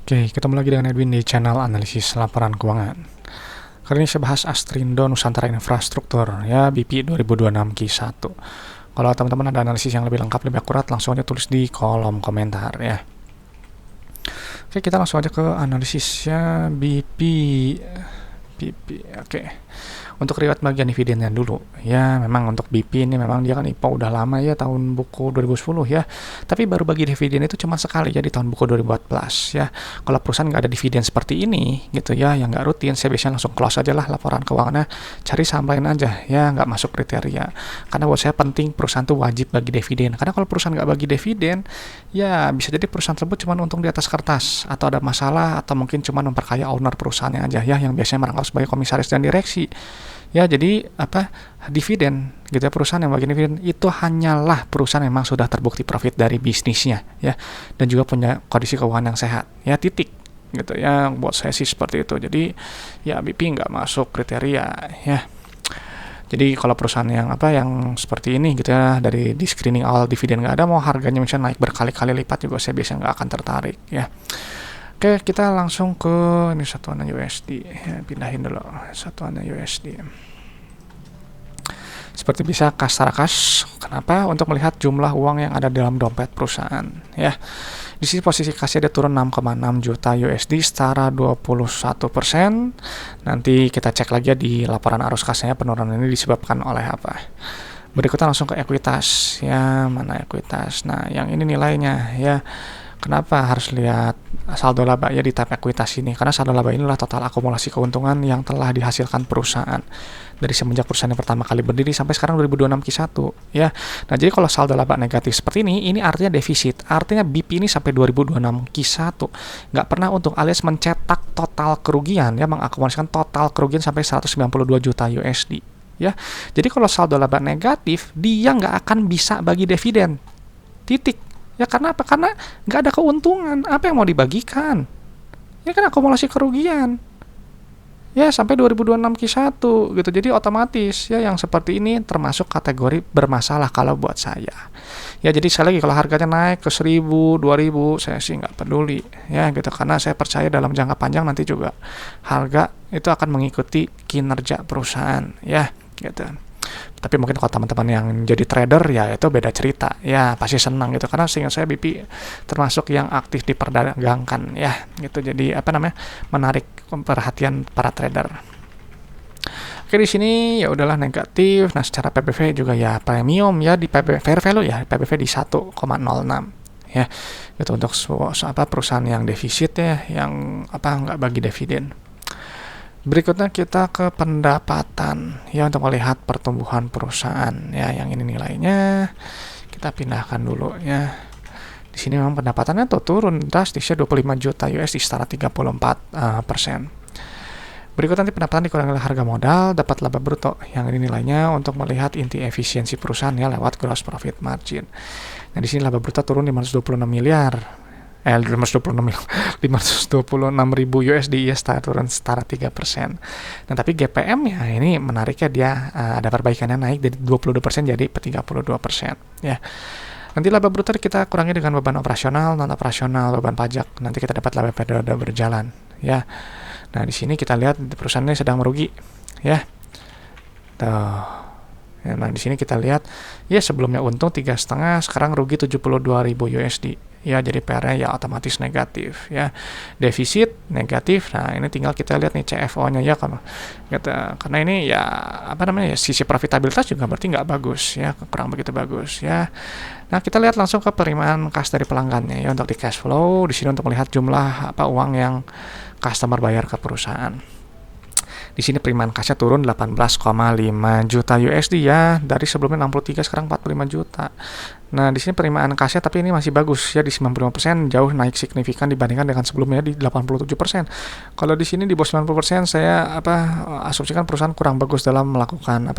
Oke, ketemu lagi dengan Edwin di channel analisis laporan keuangan. Kali ini saya bahas Astrindo Nusantara Infrastruktur, ya BP 2026 Q1. Kalau teman-teman ada analisis yang lebih lengkap, lebih akurat, langsung aja tulis di kolom komentar ya. Oke, kita langsung aja ke analisisnya BP. Oke. Untuk riwayat bagian dividennya dulu. Ya, memang untuk BP ini memang dia kan IPO udah lama ya, tahun buku 2010 ya. Tapi baru bagi dividen itu cuma sekali ya di tahun buku 2014 ya. Kalau perusahaan nggak ada dividen seperti ini gitu ya, yang nggak rutin, saya biasanya langsung close aja lah laporan keuangannya, cari saham lain aja ya, nggak masuk kriteria. Karena buat saya penting perusahaan tuh wajib bagi dividen. Karena kalau perusahaan nggak bagi dividen, ya bisa jadi perusahaan tersebut cuma untung di atas kertas, atau ada masalah, atau mungkin cuma memperkaya owner perusahaannya aja ya, yang biasanya merangkap sebagai komisaris dan direksi. Ya, jadi dividen gitu ya, perusahaan yang bagi dividen itu hanyalah perusahaan yang memang sudah terbukti profit dari bisnisnya ya, dan juga punya kondisi keuangan yang sehat ya, titik gitu ya. Buat saya sih seperti itu. Jadi ya BP nggak masuk kriteria ya. Jadi kalau perusahaan yang yang seperti ini gitu ya, dari di screening awal dividen nggak ada, mau harganya misalnya naik berkali-kali lipat juga saya biasanya nggak akan tertarik ya. Oke, kita langsung ke ini satuannya USD ya, pindahin dulu satuannya USD. Seperti bisa kas. Kenapa? Untuk melihat jumlah uang yang ada dalam dompet perusahaan ya. Di sini posisi kasnya dia turun 6,6 juta USD setara 21%. Nanti kita cek lagi ya di laporan arus kasnya, penurunan ini disebabkan oleh apa. Berikutnya langsung ke ekuitas ya, mana ekuitas. Nah, yang ini nilainya ya. Kenapa harus lihat saldo laba ya di tab ekuitas ini? Karena saldo laba inilah total akumulasi keuntungan yang telah dihasilkan perusahaan dari semenjak perusahaan yang pertama kali berdiri sampai sekarang 2026 Q1 ya. Nah, jadi kalau saldo laba negatif seperti ini artinya defisit. Artinya BP ini sampai 2026 Q1 nggak pernah untung, alias mencetak total kerugian ya, mengakumulasikan total kerugian sampai 192 juta USD ya. Jadi kalau saldo laba negatif, dia nggak akan bisa bagi dividen. Titik. Ya, karena apa? Karena nggak ada keuntungan. Apa yang mau dibagikan? Ya kan akumulasi kerugian. Ya, sampai 2026 Q1 gitu. Jadi otomatis ya yang seperti ini termasuk kategori bermasalah kalau buat saya. Ya, jadi sekali lagi kalau harganya naik ke 1000, 2000, saya sih nggak peduli ya gitu. Karena saya percaya dalam jangka panjang nanti juga harga itu akan mengikuti kinerja perusahaan ya gitu. Tapi mungkin kalau teman-teman yang jadi trader ya itu beda cerita ya, pasti senang gitu, karena seingat saya BP termasuk yang aktif diperdagangkan ya gitu. Jadi menarik perhatian para trader. Oke, di sini ya udahlah negatif. Nah, secara PBV juga ya premium ya, di PBV fair value ya, PBV di 1,06 ya gitu untuk perusahaan yang defisit ya, yang nggak bagi dividen. Berikutnya kita ke pendapatan ya, untuk melihat pertumbuhan perusahaan ya. Yang ini nilainya kita pindahkan dulu ya. Di sini memang pendapatannya tuh turun drastis ya, 25 juta USD setara 34%. Berikut nanti pendapatan dikurangi oleh harga modal, dapat laba bruto. Yang ini nilainya untuk melihat inti efisiensi perusahaan ya, lewat gross profit margin. Nah, di sini laba bruto turun 526 miliar. 526 ribu USD ya, turun setara 3%. Nah, tapi GPM ya ini menariknya, dia ada perbaikannya, naik dari 22% jadi 32% ya. Nanti laba bruto kita kurangi dengan beban operasional, non operasional, beban pajak. Nanti kita dapat laba periode berjalan ya. Nah, di sini kita lihat perusahaannya sedang merugi ya. Tuh. Nah, di sini kita lihat ya, sebelumnya untung 3,5, sekarang rugi 72.000 USD. Ya, jadi PR-nya ya otomatis negatif ya. Defisit negatif. Nah, ini tinggal kita lihat nih CFO-nya ya, karena ini ya sisi profitabilitas juga berarti nggak bagus ya, kurang begitu bagus ya. Nah, kita lihat langsung ke penerimaan kas dari pelanggannya ya, untuk di cash flow. Di sini untuk melihat jumlah uang yang customer bayar ke perusahaan. Di sini penerimaan kasnya turun 18,5 juta USD ya, dari sebelumnya 63 sekarang 45 juta. Nah, di sini penerimaan kasnya tapi ini masih bagus ya, di 95%, jauh naik signifikan dibandingkan dengan sebelumnya di 87%. Kalau di sini di bawah 90% saya asumsikan perusahaan kurang bagus dalam melakukan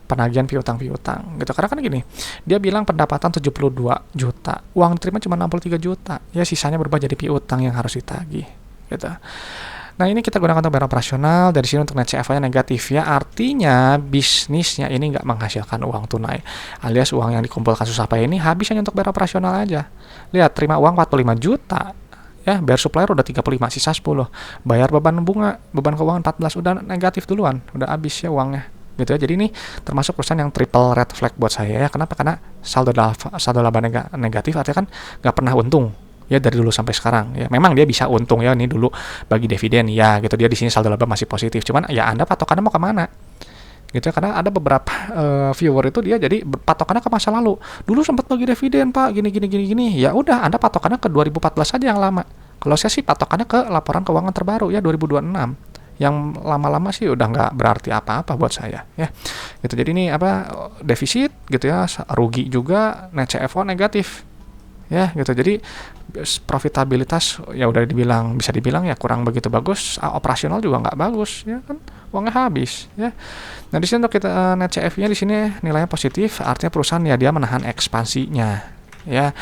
penagihan piutang gitu. Karena kan gini, dia bilang pendapatan 72 juta, uang diterima cuma 63 juta. Ya, sisanya berubah jadi piutang yang harus ditagih gitu. Nah, ini kita gunakan untuk bayar operasional. Dari sini untuk net CFO-nya negatif ya, artinya bisnisnya ini nggak menghasilkan uang tunai, alias uang yang dikumpulkan susah payah ini habis hanya untuk bayar operasional aja. Lihat, terima uang 45 juta ya, bayar supplier udah 35, sisa 10, bayar beban bunga, beban keuangan 14, udah negatif duluan, udah habis ya uangnya gitu ya. Jadi ini termasuk perusahaan yang triple red flag buat saya ya. Kenapa? Karena saldo laba negatif artinya kan nggak pernah untung ya dari dulu sampai sekarang ya. Memang dia bisa untung ya, ini dulu bagi dividen ya gitu, dia di sini saldo laba masih positif, cuman ya Anda patokannya mau kemana gitu ya. Karena ada beberapa viewer itu dia jadi patokannya ke masa lalu, dulu sempat bagi dividen Pak gini, ya udah Anda patokannya ke 2014 aja yang lama. Kalau saya sih patokannya ke laporan keuangan terbaru ya 2026, yang lama-lama sih udah nggak berarti apa-apa buat saya ya gitu. Jadi ini apa, defisit gitu ya, rugi juga, net CFO negatif ya gitu. Jadi profitabilitas ya udah bisa dibilang ya kurang begitu bagus, operasional juga nggak bagus ya kan, uangnya habis ya. Nah di sini untuk kita net CFO-nya di sini nilainya positif, artinya perusahaan ya dia menahan ekspansinya ya.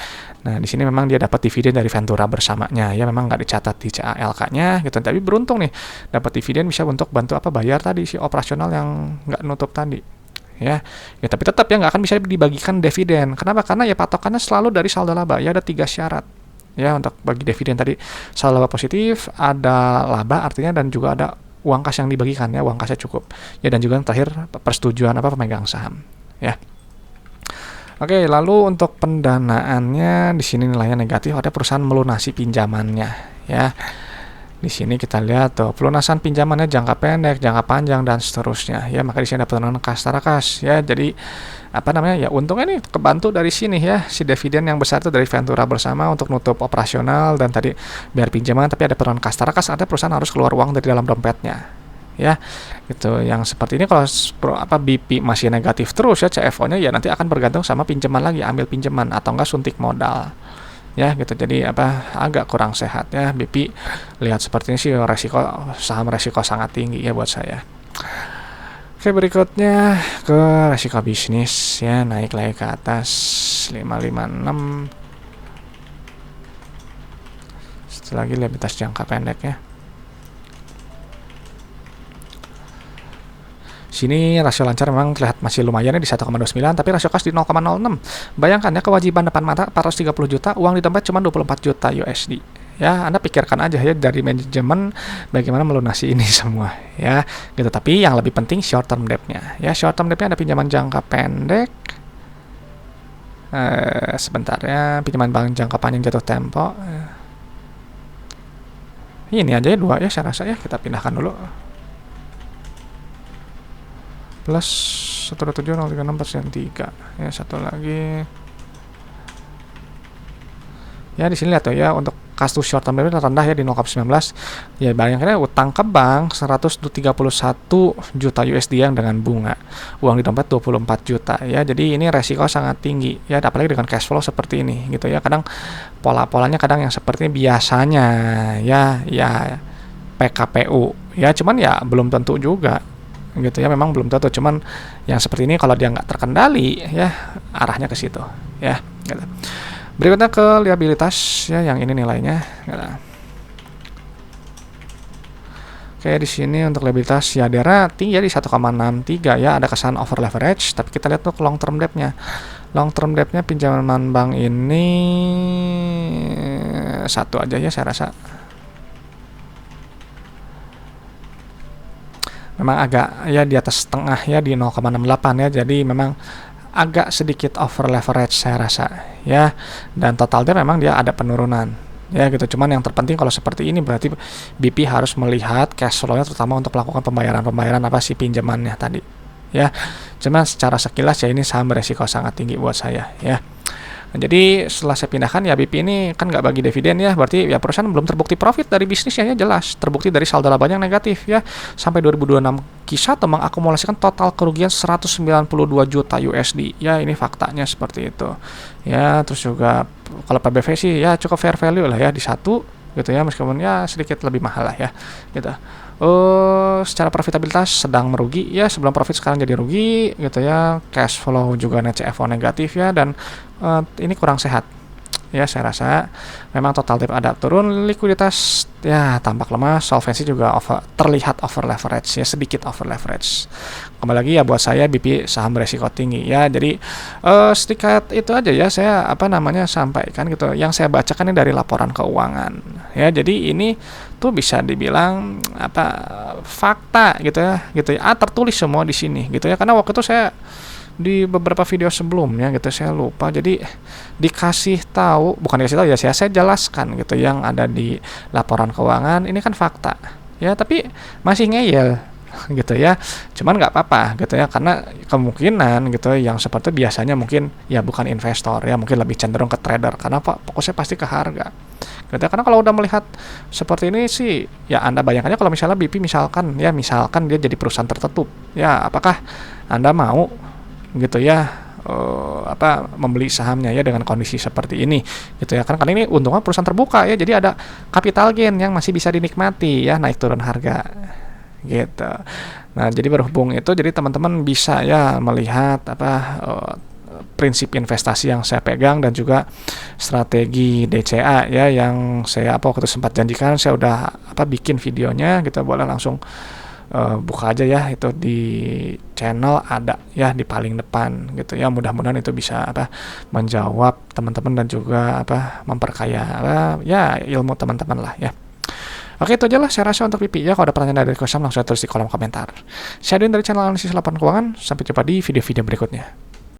Nah di sini memang dia dapat dividen dari Ventura bersamanya ya, memang nggak dicatat di CALK-nya gitu, tapi beruntung nih dapat dividen bisa untuk bantu apa, bayar tadi si operasional yang nggak nutup tadi ya. Tapi tetap ya nggak akan bisa dibagikan dividen. Kenapa? Karena ya patokannya selalu dari saldo laba ya, ada 3 syarat ya untuk bagi dividen tadi. Saldo laba positif, ada laba artinya, dan juga ada uang kas yang dibagikan ya, uang kasnya cukup ya, dan juga yang terakhir persetujuan apa, pemegang saham ya. Oke, lalu untuk pendanaannya di sini nilainya negatif, ada perusahaan melunasi pinjamannya ya. Di sini kita lihat tuh pelunasan pinjamannya jangka pendek, jangka panjang, dan seterusnya ya. Maka di sini ada penurunan kas tarakas ya. Jadi apa namanya ya, untungnya nih kebantu dari sini ya, si dividen yang besar itu dari Ventura bersama untuk nutup operasional dan tadi biar pinjaman, tapi ada penurunan kas tarakas, artinya perusahaan harus keluar uang dari dalam dompetnya ya gitu. Yang seperti ini kalau BP masih negatif terus ya, CFO-nya ya nanti akan bergantung sama pinjaman lagi, ambil pinjaman atau enggak suntik modal ya gitu. Jadi agak kurang sehat ya BP. Lihat seperti ini sih saham resiko sangat tinggi ya buat saya. Oke, berikutnya ke resiko bisnis ya, naik lagi ke atas 556. Setelah lagi liabilitas jangka pendek ya. Sini rasio lancar memang terlihat masih lumayan ya di 1,29, tapi rasio kas di 0,06. Bayangkan ya, kewajiban depan mata 430 juta, uang di dompet cuma 24 juta USD. Ya, Anda pikirkan aja ya dari manajemen bagaimana melunasi ini semua ya gitu. Tapi yang lebih penting short term debt-nya. Ya, short term debt-nya ada pinjaman jangka pendek. Sebentar ya, pinjaman bank jangka panjang jatuh tempo. Ini aja ya 2 ya saya rasa ya, kita pindahkan dulu. Plus 1,7036% 3 ya, satu lagi ya. Di sini lihat tuh ya, untuk kas to short term debt rendah ya di 0,19 ya. Bayangkan utang ke bank 131 juta USD yang dengan bunga, uang di dompet 24 juta ya. Jadi ini resiko sangat tinggi ya, apalagi dengan cash flow seperti ini gitu ya. Kadang polanya kadang yang seperti biasanya ya PKPU ya, cuman ya belum tentu juga gitu ya, memang belum tentu. Cuman yang seperti ini kalau dia nggak terkendali ya, arahnya ke situ ya gitu. Berikutnya ke liabilitas ya, yang ini nilainya gitu. Oke, di sini untuk liabilitas ya daerah tinggi ya di 1,63 ya, ada kesan over leverage. Tapi kita lihat tuh long term debt-nya. Long term debt-nya pinjaman bank ini satu aja ya saya rasa. Memang agak ya di atas setengah ya di 0,68 ya, jadi memang agak sedikit over leverage saya rasa ya. Dan total debt memang dia ada penurunan ya gitu. Cuman yang terpenting kalau seperti ini berarti BP harus melihat cash flow-nya, terutama untuk melakukan pembayaran apa sih pinjamannya tadi ya. Cuman secara sekilas ya ini saham beresiko sangat tinggi buat saya ya. Nah, jadi setelah saya pindahkan ya, BP ini kan nggak bagi dividen ya, berarti ya perusahaan belum terbukti profit dari bisnisnya ya, jelas terbukti dari saldo labanya yang negatif ya. Sampai 2026 Kisah mengakumulasikan total kerugian 192 juta USD ya, ini faktanya seperti itu ya. Terus juga kalau PBV sih ya cukup fair value lah ya di 1 gitu ya, meskipun ya sedikit lebih mahal lah ya gitu. Secara profitabilitas sedang merugi ya, sebelum profit sekarang jadi rugi gitu ya. Cash flow juga net CFO negatif ya, dan ini kurang sehat ya saya rasa. Memang total debt ada turun, likuiditas ya tampak lemah, solvency juga terlihat over leverage ya, sedikit over leverage. Kembali lagi ya buat saya BP saham beresiko tinggi ya. Jadi sedikit itu aja ya saya sampaikan gitu. Yang saya bacakan ini dari laporan keuangan ya. Jadi ini tuh bisa dibilang fakta gitu ya. Tertulis semua di sini gitu ya. Karena waktu itu saya di beberapa video sebelumnya gitu saya lupa, jadi bukan dikasih tahu ya, saya jelaskan gitu yang ada di laporan keuangan ini kan fakta ya, tapi masih ngeyel gitu ya, cuman nggak apa-apa gitu ya, karena kemungkinan gitu yang seperti biasanya mungkin ya bukan investor ya, mungkin lebih cenderung ke trader karena fokusnya pasti ke harga gitu ya. Karena kalau udah melihat seperti ini sih ya, Anda bayangkan aja kalau misalnya BP misalkan dia jadi perusahaan tertutup ya, apakah Anda mau gitu ya membeli sahamnya ya dengan kondisi seperti ini gitu ya. Karena ini untungnya perusahaan terbuka ya, jadi ada capital gain yang masih bisa dinikmati ya, naik turun harga gitu. Nah, jadi berhubung itu, jadi teman-teman bisa ya melihat prinsip investasi yang saya pegang dan juga strategi DCA ya yang saya waktu itu sempat janjikan. Saya udah bikin videonya gitu, boleh langsung buka aja ya, itu di channel ada ya di paling depan gitu ya. Mudah-mudahan itu bisa menjawab teman-teman dan juga memperkaya ya ilmu teman-teman lah ya. Oke, itu aja lah saya rasa untuk BP ya. Kalau ada pertanyaan dari Kosam langsung tulis di kolom komentar. Saya Adin dari channel analisis laporan keuangan. Sampai jumpa di video-video berikutnya.